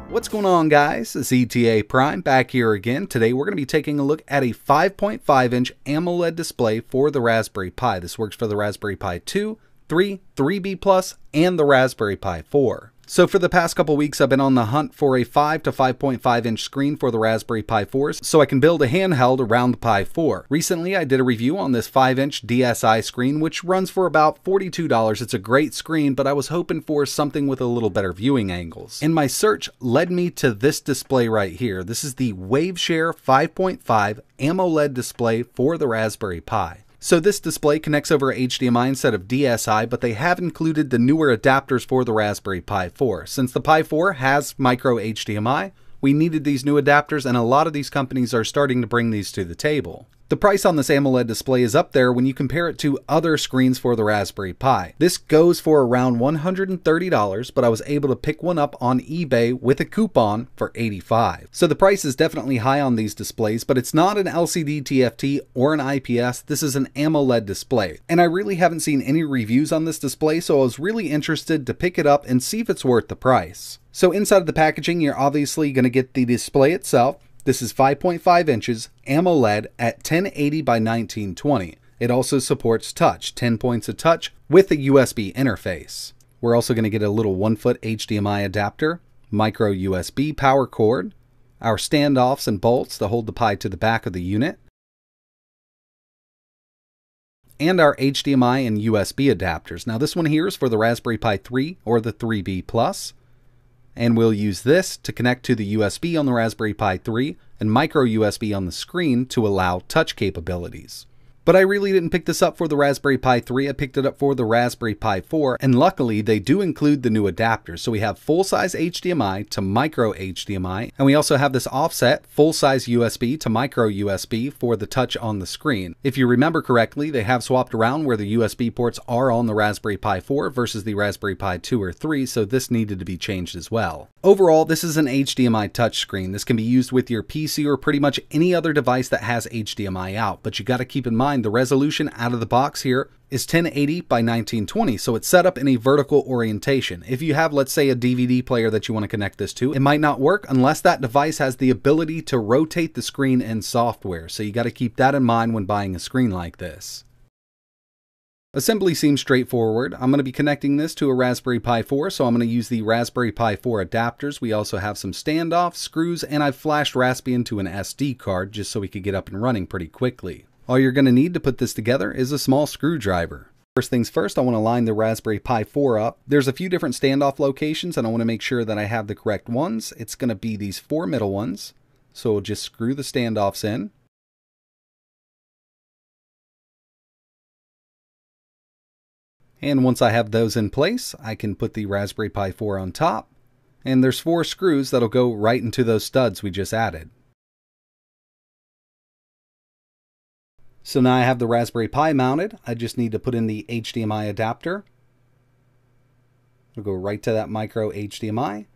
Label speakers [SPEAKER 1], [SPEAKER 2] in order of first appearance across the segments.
[SPEAKER 1] What's going on, guys? It's ETA Prime back here again. Today we're going to be taking a look at a 5.5-inch AMOLED display for the Raspberry Pi. This works for the Raspberry Pi 2, 3, 3B+, and the Raspberry Pi 4. So for the past couple weeks, I've been on the hunt for a 5 to 5.5-inch screen for the Raspberry Pi 4s so I can build a handheld around the Pi 4. Recently, I did a review on this 5-inch DSi screen, which runs for about $42. It's a great screen, but I was hoping for something with a little better viewing angles. And my search led me to this display right here. This is the Waveshare 5.5 AMOLED display for the Raspberry Pi. So this display connects over HDMI instead of DSi, but they have included the newer adapters for the Raspberry Pi 4. Since the Pi 4 has micro HDMI, we needed these new adapters, and a lot of these companies are starting to bring these to the table. The price on this AMOLED display is up there when you compare it to other screens for the Raspberry Pi. This goes for around $130, but I was able to pick one up on eBay with a coupon for $85. So the price is definitely high on these displays, but it's not an LCD TFT or an IPS. This is an AMOLED display. And I really haven't seen any reviews on this display, so I was really interested to pick it up and see if it's worth the price. So inside of the packaging, you're obviously going to get the display itself. This is 5.5 inches AMOLED at 1080 by 1920. It also supports touch, 10 points of touch with a USB interface. We're also going to get a little 1-foot HDMI adapter, micro USB power cord, our standoffs and bolts to hold the Pi to the back of the unit, and our HDMI and USB adapters. Now this one here is for the Raspberry Pi 3 or the 3B+. And we'll use this to connect to the USB on the Raspberry Pi 3 and micro USB on the screen to allow touch capabilities. But I really didn't pick this up for the Raspberry Pi 3, I picked it up for the Raspberry Pi 4, and luckily they do include the new adapters. So we have full-size HDMI to micro HDMI, and we also have this offset full-size USB to micro USB for the touch on the screen. If you remember correctly, they have swapped around where the USB ports are on the Raspberry Pi 4 versus the Raspberry Pi 2 or 3, so this needed to be changed as well. Overall, this is an HDMI touchscreen. This can be used with your PC or pretty much any other device that has HDMI out, but you got to keep in mind the resolution out of the box here is 1080 by 1920, so it's set up in a vertical orientation. If you have, let's say, a DVD player that you want to connect this to, it might not work unless that device has the ability to rotate the screen in software, so you got to keep that in mind when buying a screen like this. Assembly seems straightforward. I'm going to be connecting this to a Raspberry Pi 4, so I'm going to use the Raspberry Pi 4 adapters. We also have some standoffs, screws, and I've flashed Raspbian to an SD card just so we could get up and running pretty quickly. All you're going to need to put this together is a small screwdriver. First things first, I want to line the Raspberry Pi 4 up. There's a few different standoff locations, and I want to make sure that I have the correct ones. It's going to be these 4 middle ones, so we'll just screw the standoffs in. And once I have those in place, I can put the Raspberry Pi 4 on top, and there's 4 screws that'll go right into those studs we just added. So now I have the Raspberry Pi mounted. I just need to put in the HDMI adapter. It'll go right to that micro HDMI.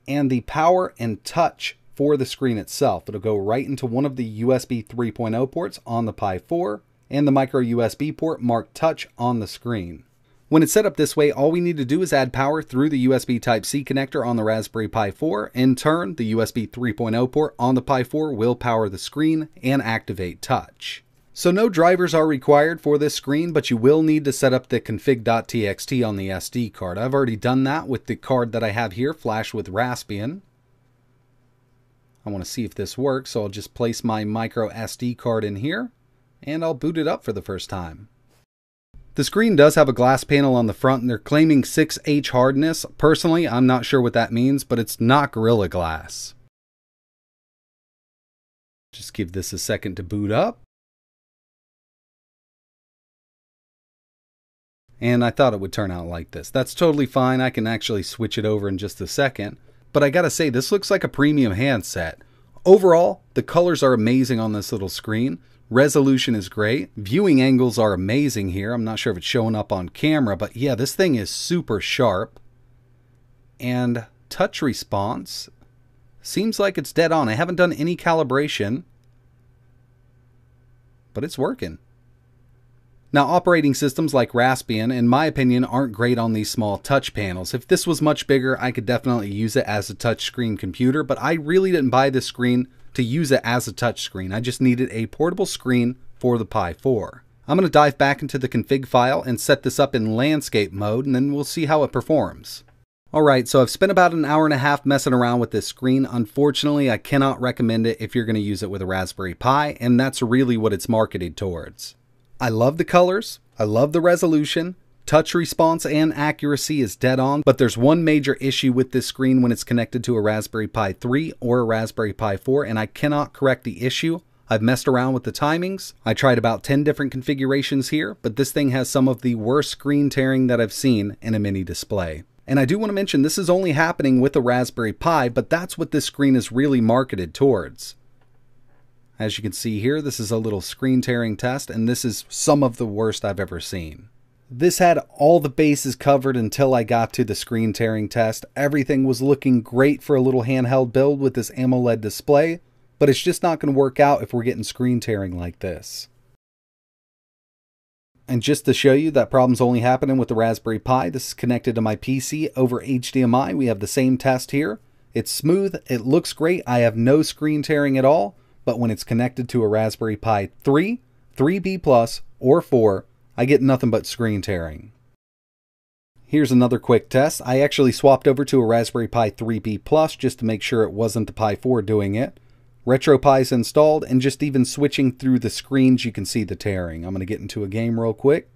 [SPEAKER 1] And the power and touch for the screen itself. It'll go right into one of the USB 3.0 ports on the Pi 4 and the micro USB port marked touch on the screen. When it's set up this way, all we need to do is add power through the USB Type-C connector on the Raspberry Pi 4. In turn, the USB 3.0 port on the Pi 4 will power the screen and activate touch. So no drivers are required for this screen, but you will need to set up the config.txt on the SD card. I've already done that with the card that I have here, flashed with Raspbian. I want to see if this works, so I'll just place my micro SD card in here, and I'll boot it up for the first time. The screen does have a glass panel on the front, and they're claiming 6H hardness. Personally, I'm not sure what that means, but it's not Gorilla Glass. Just give this a second to boot up. And I thought it would turn out like this. That's totally fine. I can actually switch it over in just a second. But I gotta say, this looks like a premium handset. Overall, the colors are amazing on this little screen. Resolution is great. Viewing angles are amazing here. I'm not sure if it's showing up on camera, but yeah, this thing is super sharp. And touch response seems like it's dead on. I haven't done any calibration, but it's working. Now, operating systems like Raspbian, in my opinion, aren't great on these small touch panels. If this was much bigger, I could definitely use it as a touchscreen computer, but I really didn't buy this screen to use it as a touchscreen. I just needed a portable screen for the Pi4. I'm going to dive back into the config file and set this up in landscape mode, and then we'll see how it performs. Alright, so I've spent about an hour and a half messing around with this screen. Unfortunately, I cannot recommend it if you're going to use it with a Raspberry Pi, and that's really what it's marketed towards. I love the colors, I love the resolution, touch response and accuracy is dead on, but there's one major issue with this screen when it's connected to a Raspberry Pi 3 or a Raspberry Pi 4, and I cannot correct the issue. I've messed around with the timings. I tried about 10 different configurations here, but this thing has some of the worst screen tearing that I've seen in a mini display. And I do want to mention this is only happening with a Raspberry Pi, but that's what this screen is really marketed towards. As you can see here, this is a little screen tearing test, and this is some of the worst I've ever seen. This had all the bases covered until I got to the screen tearing test. Everything was looking great for a little handheld build with this AMOLED display, but it's just not going to work out if we're getting screen tearing like this. And just to show you that problem's only happening with the Raspberry Pi, this is connected to my PC over HDMI. We have the same test here. It's smooth, it looks great, I have no screen tearing at all. But when it's connected to a Raspberry Pi 3, 3B+, or 4, I get nothing but screen tearing. Here's another quick test. I actually swapped over to a Raspberry Pi 3B+ just to make sure it wasn't the Pi 4 doing it. RetroPie is installed, and just even switching through the screens you can see the tearing. I'm going to get into a game real quick.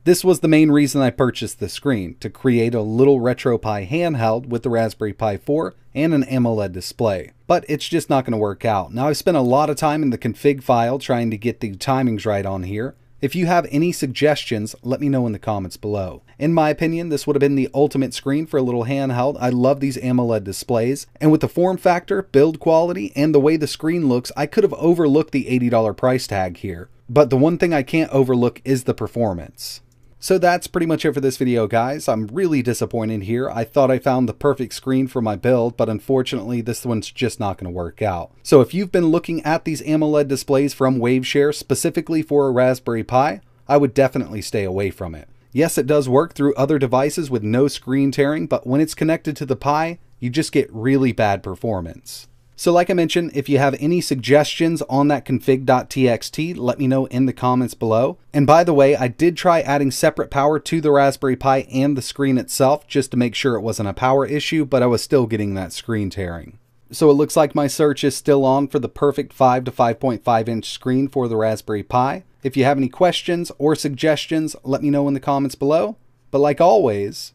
[SPEAKER 1] This was the main reason I purchased the screen, to create a little RetroPie handheld with the Raspberry Pi 4 and an AMOLED display. But it's just not going to work out. Now, I've spent a lot of time in the config file trying to get the timings right on here. If you have any suggestions, let me know in the comments below. In my opinion, this would have been the ultimate screen for a little handheld. I love these AMOLED displays, and with the form factor, build quality, and the way the screen looks, I could have overlooked the $80 price tag here. But the one thing I can't overlook is the performance. So that's pretty much it for this video, guys. I'm really disappointed here. I thought I found the perfect screen for my build, but unfortunately this one's just not going to work out. So if you've been looking at these AMOLED displays from Waveshare specifically for a Raspberry Pi, I would definitely stay away from it. Yes, it does work through other devices with no screen tearing, but when it's connected to the Pi, you just get really bad performance. So like I mentioned, if you have any suggestions on that config.txt, let me know in the comments below. And by the way, I did try adding separate power to the Raspberry Pi and the screen itself just to make sure it wasn't a power issue, but I was still getting that screen tearing. So it looks like my search is still on for the perfect 5 to 5.5 inch screen for the Raspberry Pi. If you have any questions or suggestions, let me know in the comments below. But like always,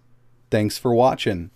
[SPEAKER 1] thanks for watching.